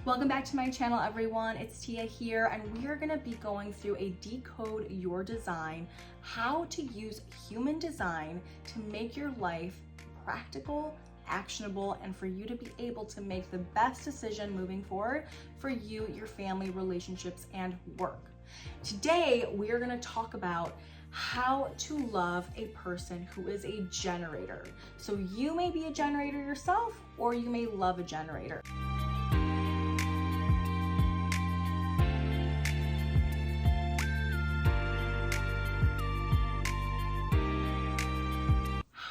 Welcome back to my channel, everyone. It's Tia here, and we are going to be going through a Decode Your Design, how to use human design to make your life practical, actionable, and for you to be able to make the best decision moving forward for you, your family, relationships, and work. Today, we are going to talk about how to love a person who is a generator. So you may be a generator yourself, or you may love a generator.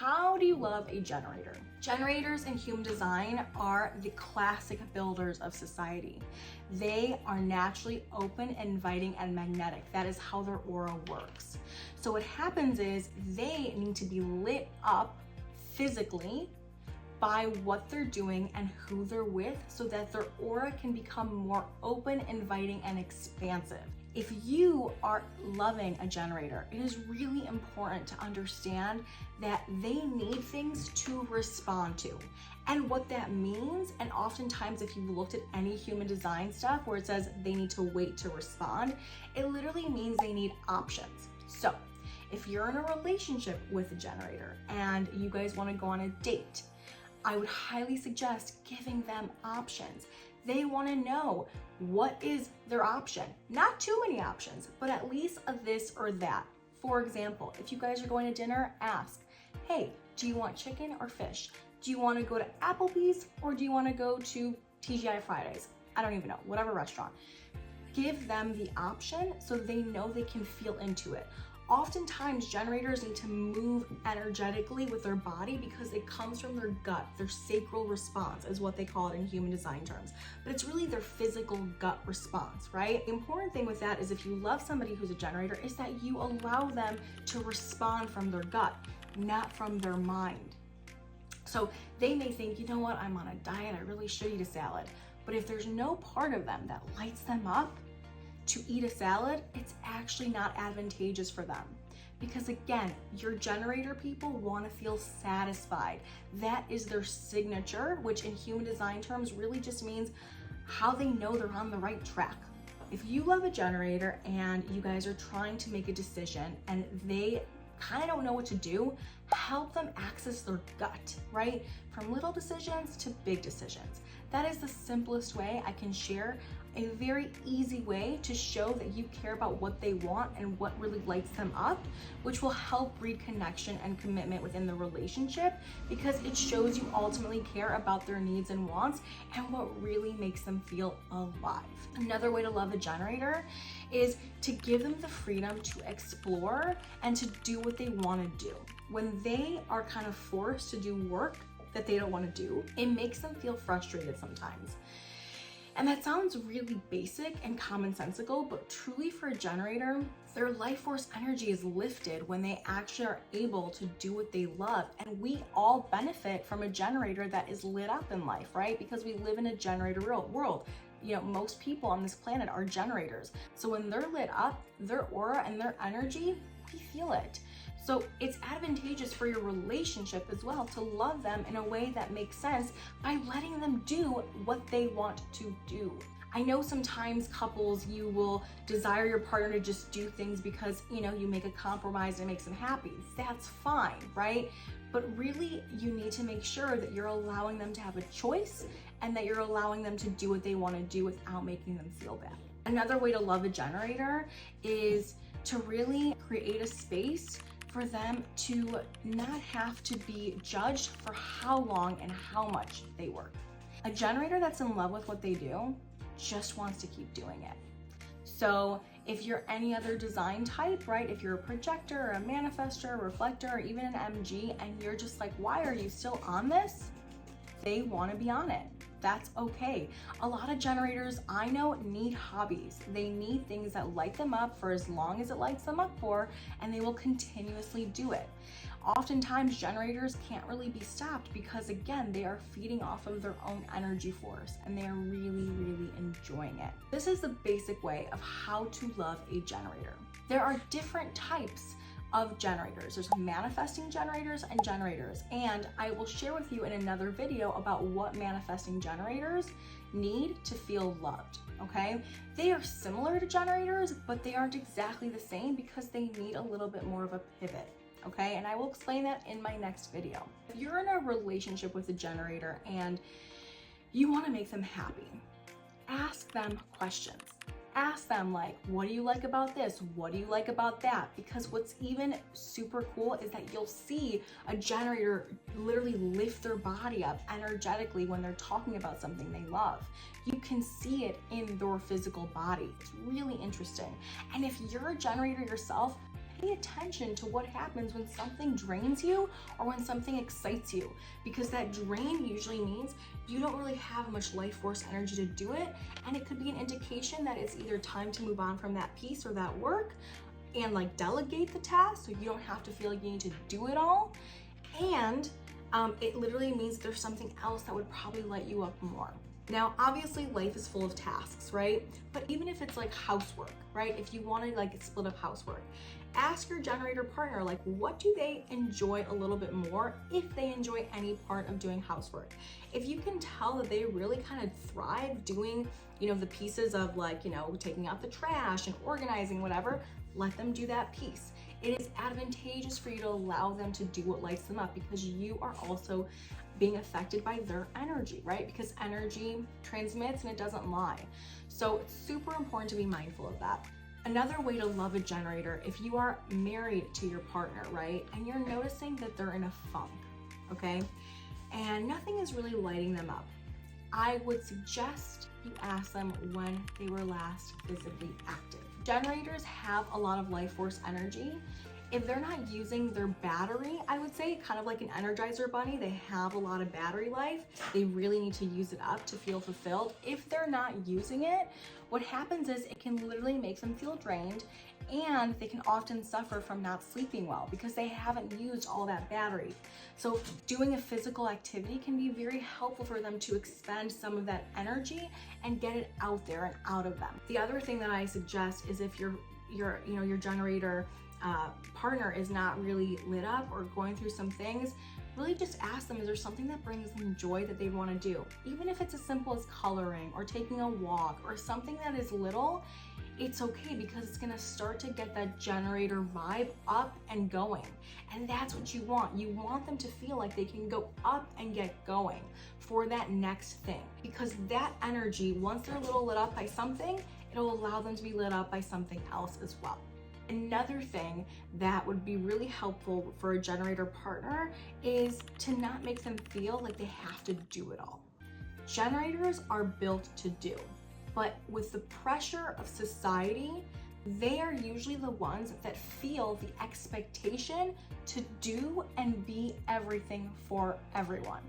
How do you love a generator? Generators in human design are the classic builders of society. They are naturally open, inviting, and magnetic. That is how their aura works. So what happens is they need to be lit up physically by what they're doing and who they're with so that their aura can become more open, inviting, and expansive. If you are loving a generator, it is really important to understand that they need things to respond to. And what that means, and oftentimes if you've looked at any human design stuff where it says they need to wait to respond, it literally means they need options. So if you're in a relationship with a generator and you guys want to go on a date, I would highly suggest giving them options. They want to know what is their option. Not too many options, but at least a this or that. For example, if you guys are going to dinner, ask, hey, do you want chicken or fish? Do you want to go to Applebee's or do you want to go to TGI Fridays? I don't even know, whatever restaurant. Give them the option so they know they can feel into it. Oftentimes, generators need to move energetically with their body because it comes from their gut. Their sacral response is what they call it in human design terms. But it's really their physical gut response, right? The important thing with that is if you love somebody who's a generator is that you allow them to respond from their gut, not from their mind. So they may think, you know what, I'm on a diet, I really should eat a salad. But if there's no part of them that lights them up to eat a salad, it's actually not advantageous for them. Because again, your generator people want to feel satisfied. That is their signature, which in human design terms really just means how they know they're on the right track. If you love a generator and you guys are trying to make a decision and they kind of don't know what to do, help them access their gut, right? From little decisions to big decisions. That is the simplest way I can share, a very easy way to show that you care about what they want and what really lights them up, which will help breed connection and commitment within the relationship because it shows you ultimately care about their needs and wants and what really makes them feel alive. Another way to love a generator is to give them the freedom to explore and to do what they want to do. When they are kind of forced to do work that they don't want to do, it makes them feel frustrated sometimes. And that sounds really basic and commonsensical, but truly for a generator, their life force energy is lifted when they actually are able to do what they love. And we all benefit from a generator that is lit up in life, right? Because we live in a generator world. You know, most people on this planet are generators. So when they're lit up, their aura and their energy, we feel it. So it's advantageous for your relationship as well to love them in a way that makes sense by letting them do what they want to do. I know sometimes couples, you will desire your partner to just do things because, you know, you make a compromise and it makes them happy. That's fine, right? But really, you need to make sure that you're allowing them to have a choice and that you're allowing them to do what they want to do without making them feel bad. Another way to love a generator is to really create a space for them to not have to be judged for how long and how much they work. A generator that's in love with what they do just wants to keep doing it. So if you're any other design type, right? If you're a projector, a manifestor, a reflector, or even an MG, and you're just like, why are you still on this? They want to be on it. That's okay. A lot of generators I know need hobbies. They need things that light them up for as long as it lights them up for, and they will continuously do it. Oftentimes generators can't really be stopped because again, they are feeding off of their own energy force and they are really, really enjoying it. This is the basic way of how to love a generator. There are different types of generators. There's manifesting generators and generators. And I will share with you in another video about what manifesting generators need to feel loved, okay? They are similar to generators, but they aren't exactly the same because they need a little bit more of a pivot, okay? And I will explain that in my next video. If you're in a relationship with a generator and you want to make them happy, ask them questions. Ask them like, what do you like about this? What do you like about that? Because what's even super cool is that you'll see a generator literally lift their body up energetically when they're talking about something they love. You can see it in their physical body. It's really interesting. And if you're a generator yourself, pay attention to what happens when something drains you or when something excites you, because that drain usually means you don't really have much life force energy to do it, and it could be an indication that it's either time to move on from that piece or that work and like delegate the task so you don't have to feel like you need to do it all, and it literally means there's something else that would probably light you up more. Now, obviously life is full of tasks, right? But even if it's like housework, right? If you want to like split up housework, ask your generator partner, like, what do they enjoy a little bit more if they enjoy any part of doing housework? If you can tell that they really kind of thrive doing, you know, the pieces of like, you know, taking out the trash and organizing, whatever, let them do that piece. It is advantageous for you to allow them to do what lights them up, because you are also being affected by their energy, right? Because energy transmits and it doesn't lie. So it's super important to be mindful of that. Another way to love a generator, if you are married to your partner, right? And you're noticing that they're in a funk, okay? And nothing is really lighting them up. I would suggest you ask them when they were last physically active. Generators have a lot of life force energy. If they're not using their battery, I would say kind of like an Energizer bunny, they have a lot of battery life. They really need to use it up to feel fulfilled. If they're not using it, what happens is it can literally make them feel drained, and they can often suffer from not sleeping well because they haven't used all that battery. So doing a physical activity can be very helpful for them to expend some of that energy and get it out there and out of them. The other thing that I suggest is if your generator partner is not really lit up or going through some things, really just ask them, is there something that brings them joy that they want to do? Even if it's as simple as coloring or taking a walk or something that is little, it's okay, because it's going to start to get that generator vibe up and going. And that's what you want. You want them to feel like they can go up and get going for that next thing, because that energy, once they're a little lit up by something, it'll allow them to be lit up by something else as well. Another thing that would be really helpful for a generator partner is to not make them feel like they have to do it all. Generators are built to do, but with the pressure of society, they are usually the ones that feel the expectation to do and be everything for everyone.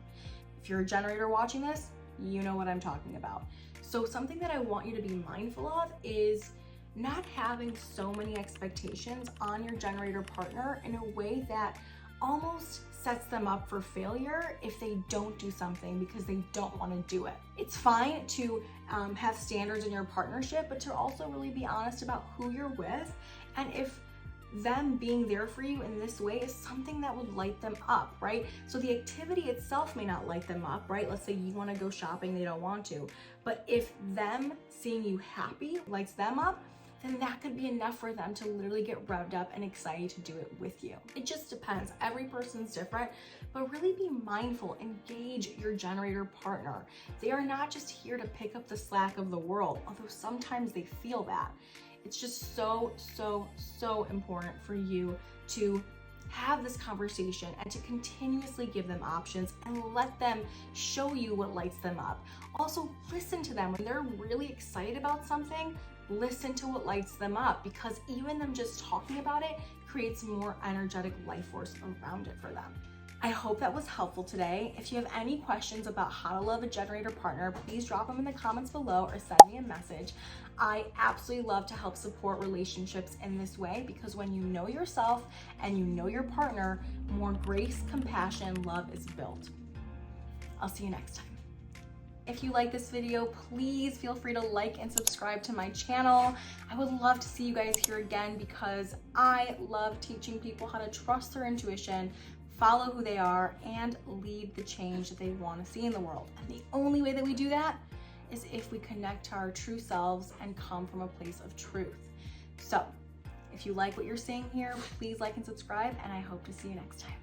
If you're a generator watching this, you know what I'm talking about. So something that I want you to be mindful of is not having so many expectations on your generator partner in a way that almost sets them up for failure if they don't do something because they don't want to do it. It's fine to have standards in your partnership, but to also really be honest about who you're with, and if them being there for you in this way is something that would light them up, right? So the activity itself may not light them up, right? Let's say you want to go shopping, they don't want to, but if them seeing you happy lights them up, then that could be enough for them to literally get revved up and excited to do it with you. It just depends. Every person's different, but really be mindful. Engage your generator partner. They are not just here to pick up the slack of the world, although sometimes they feel that. It's just so important for you to have this conversation and to continuously give them options and let them show you what lights them up. Also, listen to them when they're really excited about something. Listen to what lights them up, because even them just talking about it creates more energetic life force around it for them. I hope that was helpful today. If you have any questions about how to love a generator partner, please drop them in the comments below or send me a message. I absolutely love to help support relationships in this way, because when you know yourself and you know your partner, more grace, compassion, love is built. I'll see you next time. If you like this video, please feel free to like and subscribe to my channel. I would love to see you guys here again because I love teaching people how to trust their intuition, follow who they are, and lead the change that they want to see in the world. And the only way that we do that is if we connect to our true selves and come from a place of truth. So if you like what you're seeing here, please like and subscribe, and I hope to see you next time.